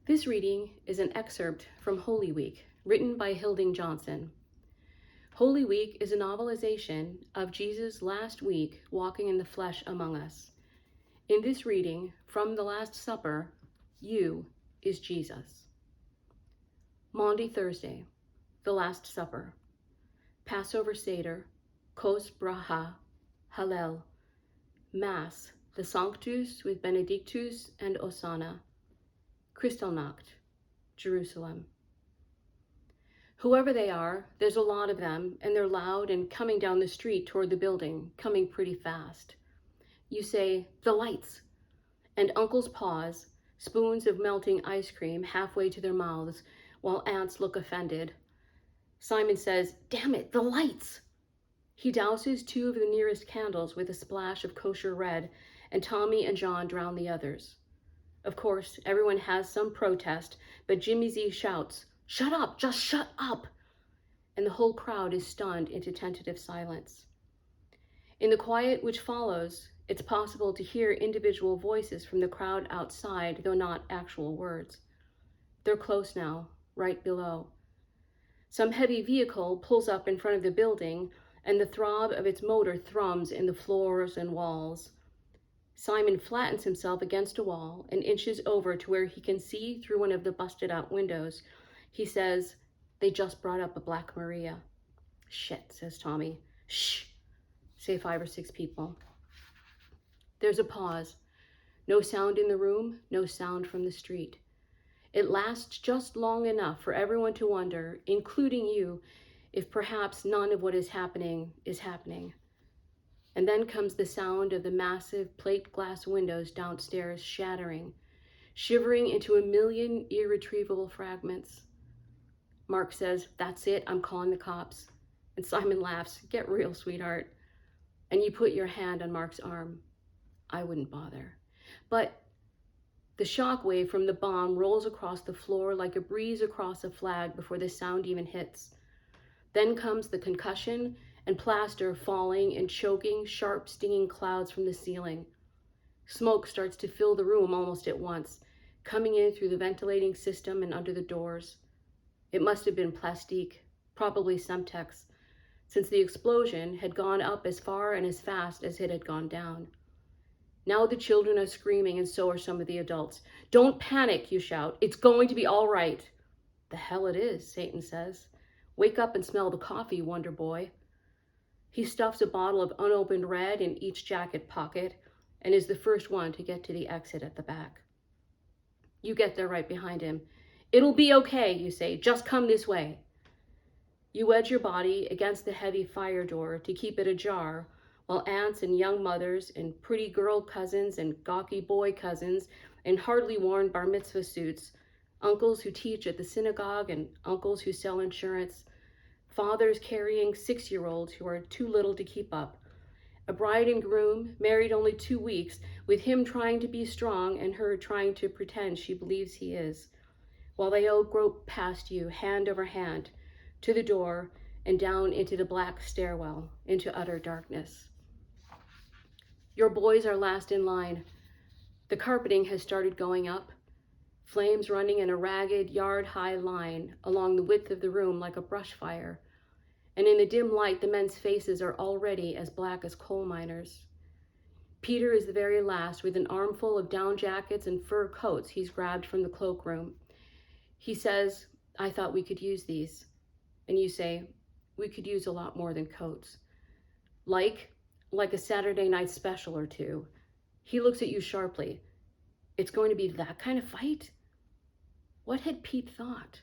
This reading is an excerpt from Holy Week, written by Hilding Johnson. Holy Week is a novelization of Jesus' last week walking in the flesh among us. In this reading, from the Last Supper, you is Jesus. Maundy Thursday, the Last Supper. Passover Seder, Kos Braha, Hallel. Mass, the Sanctus with Benedictus and Osana. Kristallnacht, Jerusalem. Whoever they are, there's a lot of them, and they're loud and coming down the street toward the building, coming pretty fast. You say, the lights, and uncles pause, spoons of melting ice cream halfway to their mouths, while aunts look offended. Simon says, damn it, the lights! He douses two of the nearest candles with a splash of kosher red, and Tommy and John drown the others. Of course, everyone has some protest, but Jimmy Z shouts, shut up, just shut up! And the whole crowd is stunned into tentative silence. In the quiet which follows, it's possible to hear individual voices from the crowd outside, though not actual words. They're close now, right below. Some heavy vehicle pulls up in front of the building, and the throb of its motor thrums in the floors and walls. Simon flattens himself against a wall and inches over to where he can see through one of the busted-out windows. He says, they just brought up a Black Maria. Shit, says Tommy. Shh, say 5 or 6 people. There's a pause. No sound in the room, no sound from the street. It lasts just long enough for everyone to wonder, including you, if perhaps none of what is happening is happening. And then comes the sound of the massive plate glass windows downstairs shattering, shivering into a million irretrievable fragments. Mark says, that's it, I'm calling the cops. And Simon laughs, get real, sweetheart. And you put your hand on Mark's arm. I wouldn't bother. But the shock wave from the bomb rolls across the floor like a breeze across a flag before the sound even hits. Then comes the concussion and plaster falling in choking, sharp, stinging clouds from the ceiling. Smoke starts to fill the room almost at once, coming in through the ventilating system and under the doors. It must have been plastique, probably Semtex, since the explosion had gone up as far and as fast as it had gone down. Now the children are screaming, and so are some of the adults. Don't panic, you shout. It's going to be all right. The hell it is, Satan says. Wake up and smell the coffee, Wonder Boy. He stuffs a bottle of unopened red in each jacket pocket and is the first one to get to the exit at the back. You get there right behind him. It'll be okay, you say. Just come this way. You wedge your body against the heavy fire door to keep it ajar, while aunts and young mothers and pretty girl cousins and gawky boy cousins in hardly worn bar mitzvah suits, uncles who teach at the synagogue and uncles who sell insurance, fathers carrying 6-year-olds who are too little to keep up, a bride and groom married only 2 weeks, with him trying to be strong and her trying to pretend she believes he is, while they all grope past you, hand over hand, to the door and down into the black stairwell, into utter darkness. Your boys are last in line. The carpeting has started going up, flames running in a ragged, yard-high line along the width of the room like a brush fire, and in the dim light the men's faces are already as black as coal miners. Peter is the very last, with an armful of down jackets and fur coats he's grabbed from the cloakroom. He says, I thought we could use these. And you say, we could use a lot more than coats. Like a Saturday night special or two. He looks at you sharply. It's going to be that kind of fight? What had Pete thought?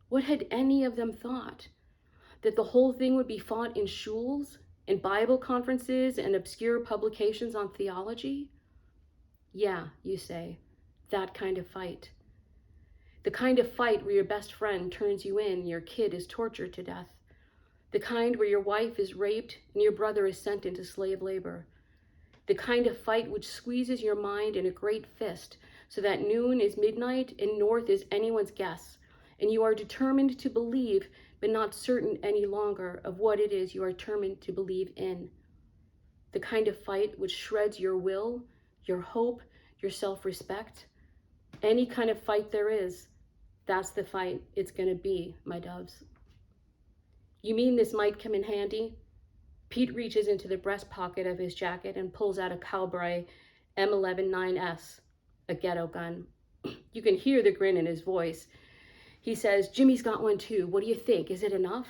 What had any of them thought? That the whole thing would be fought in shuls, in Bible conferences and obscure publications on theology? Yeah, you say, that kind of fight. The kind of fight where your best friend turns you in and your kid is tortured to death. The kind where your wife is raped and your brother is sent into slave labor. The kind of fight which squeezes your mind in a great fist so that noon is midnight and north is anyone's guess, and you are determined to believe but not certain any longer of what it is you are determined to believe in. The kind of fight which shreds your will, your hope, your self-respect. Any kind of fight there is, that's the fight it's going to be, my doves. You mean this might come in handy? Pete reaches into the breast pocket of his jacket and pulls out a Cowbray M11-9S, a ghetto gun. You can hear the grin in his voice. He says, Jimmy's got one too. What do you think? Is it enough?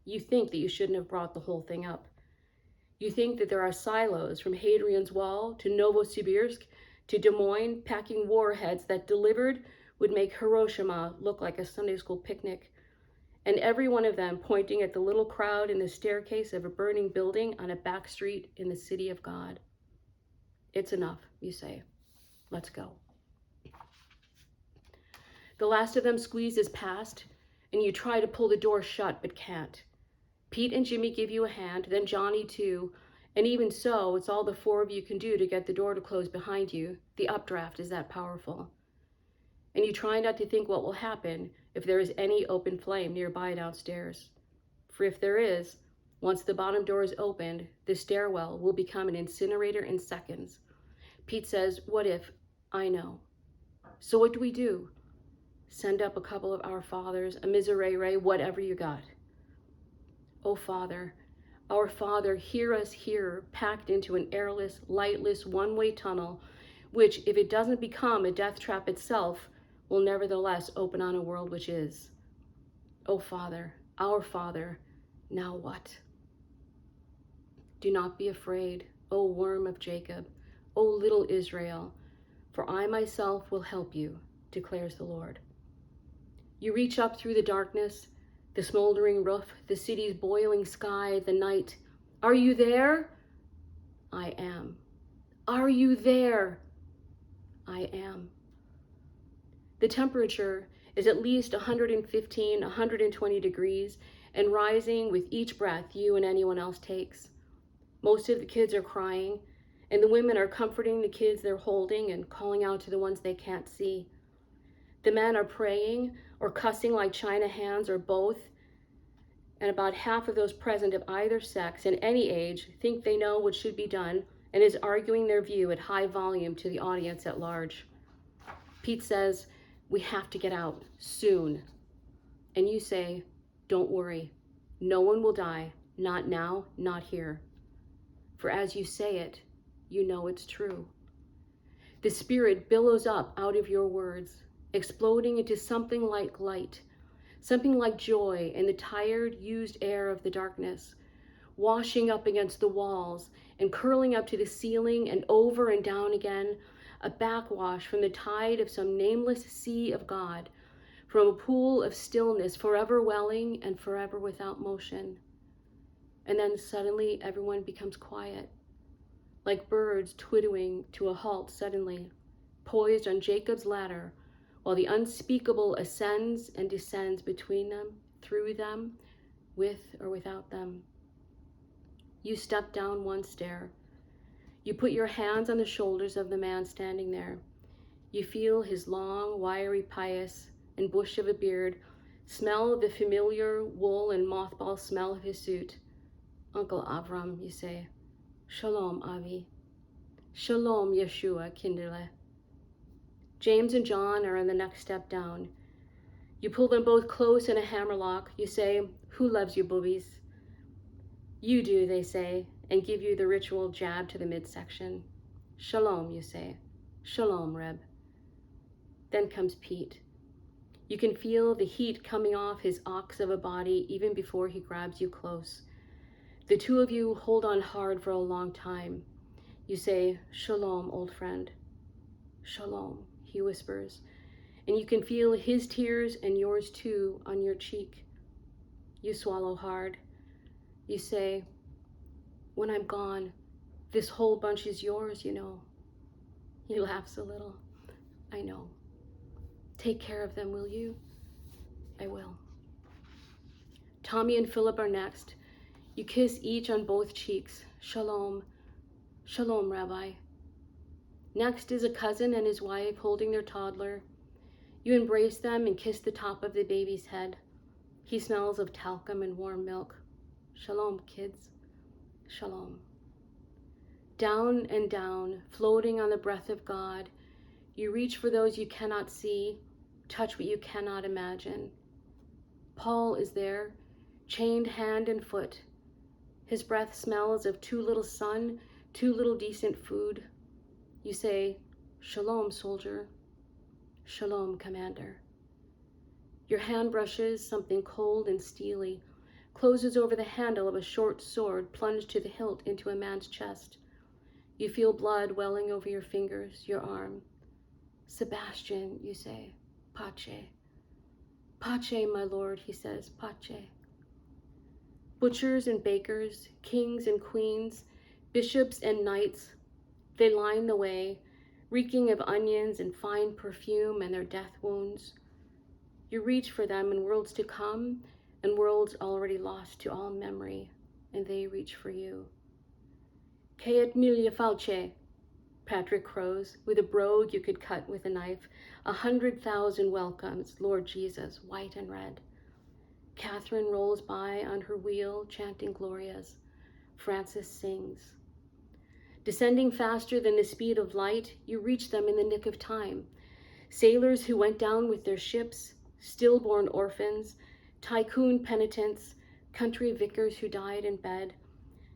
You think that you shouldn't have brought the whole thing up. You think that there are silos from Hadrian's Wall to Novosibirsk to Des Moines packing warheads that delivered would make Hiroshima look like a Sunday school picnic, and every one of them pointing at the little crowd in the staircase of a burning building on a back street in the city of God. It's enough, you say. Let's go. The last of them squeezes past, and you try to pull the door shut but can't. Pete and Jimmy give you a hand, then Johnny too, and even so, it's all the four of you can do to get the door to close behind you. The updraft is that powerful. And you try not to think what will happen if there is any open flame nearby downstairs. For if there is, once the bottom door is opened, the stairwell will become an incinerator in seconds. Pete says, what if? I know. So what do we do? Send up a couple of Our Fathers, a Miserere, whatever you got. Oh, Father, our Father, hear us here, packed into an airless, lightless, one-way tunnel, which, if it doesn't become a death trap itself, will nevertheless open on a world which is. Oh, Father, our Father, now what? Do not be afraid, O worm of Jacob, O little Israel, for I myself will help you, declares the Lord. You reach up through the darkness, the smoldering roof, the city's boiling sky, the night. Are you there? I am. Are you there? I am. The temperature is at least 115, 120 degrees and rising with each breath you and anyone else takes. Most of the kids are crying, and the women are comforting the kids they're holding and calling out to the ones they can't see. The men are praying or cussing like China hands or both, and about half of those present of either sex and any age think they know what should be done and is arguing their view at high volume to the audience at large. Pete says, we have to get out soon. And you say, don't worry, no one will die, not now, not here. For as you say it, you know it's true. The spirit billows up out of your words, exploding into something like light, something like joy in the tired, used air of the darkness, washing up against the walls and curling up to the ceiling and over and down again, a backwash from the tide of some nameless sea of God, from a pool of stillness forever welling and forever without motion. And then suddenly everyone becomes quiet, like birds twittering to a halt suddenly, poised on Jacob's ladder, while the unspeakable ascends and descends between them, through them, with or without them. You step down one stair. You put your hands on the shoulders of the man standing there. You feel his long, wiry pious and bush of a beard, smell the familiar wool and mothball smell of his suit. Uncle Avram, you say. Shalom, Avi. Shalom, Yeshua, Kinderle. James and John are on the next step down. You pull them both close in a hammerlock. You say, who loves you, boobies? You do, they say, and give you the ritual jab to the midsection. Shalom, you say. Shalom, Reb. Then comes Pete. You can feel the heat coming off his ox of a body even before he grabs you close. The two of you hold on hard for a long time. You say, Shalom, old friend. Shalom, he whispers, and you can feel his tears and yours too on your cheek. You swallow hard. You say, when I'm gone, this whole bunch is yours, you know. He laughs a little. I know. Take care of them, will you? I will. Tommy and Philip are next. You kiss each on both cheeks. Shalom. Shalom, Rabbi. Next is a cousin and his wife holding their toddler. You embrace them and kiss the top of the baby's head. He smells of talcum and warm milk. Shalom, kids. Shalom. Down and down, floating on the breath of God, You reach for those you cannot see, touch what you cannot imagine. Paul is there, chained hand and foot. His breath smells of too little sun, too little decent food. You say, "Shalom, soldier." "Shalom, commander." Your hand brushes something cold and steely, closes over the handle of a short sword plunged to the hilt into a man's chest. You feel blood welling over your fingers, your arm. "Sebastian," you say, "Pace." "Pace, my lord," he says, "Pace." Butchers and bakers, kings and queens, bishops and knights, they line the way, reeking of onions and fine perfume and their death wounds. You reach for them in worlds to come and worlds already lost to all memory, and they reach for you. "Que et mille falce," Patrick crows, with a brogue you could cut with a knife. 100,000 welcomes, Lord Jesus, white and red. Catherine rolls by on her wheel, chanting glorias. Francis sings. Descending faster than the speed of light, you reach them in the nick of time. Sailors who went down with their ships, stillborn orphans, tycoon penitents, country vicars who died in bed.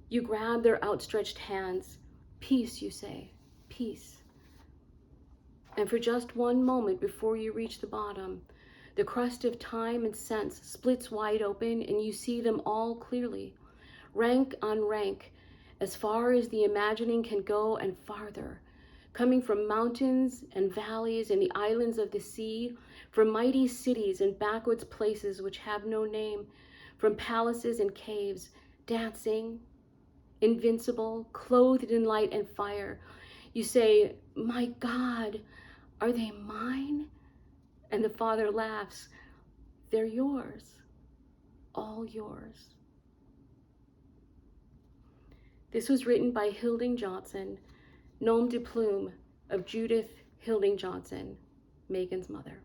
You grab their outstretched hands. "Peace," you say, "peace." And for just one moment before you reach the bottom, the crust of time and sense splits wide open and you see them all clearly, rank on rank, as far as the imagining can go and farther, coming from mountains and valleys and the islands of the sea, from mighty cities and backwoods places which have no name, from palaces and caves, dancing, invincible, clothed in light and fire. You say, "My God, are they mine?" And the Father laughs. "They're yours, all yours." This was written by Hilding Johnson, nom de plume of Judith Hilding Johnson, Megan's mother.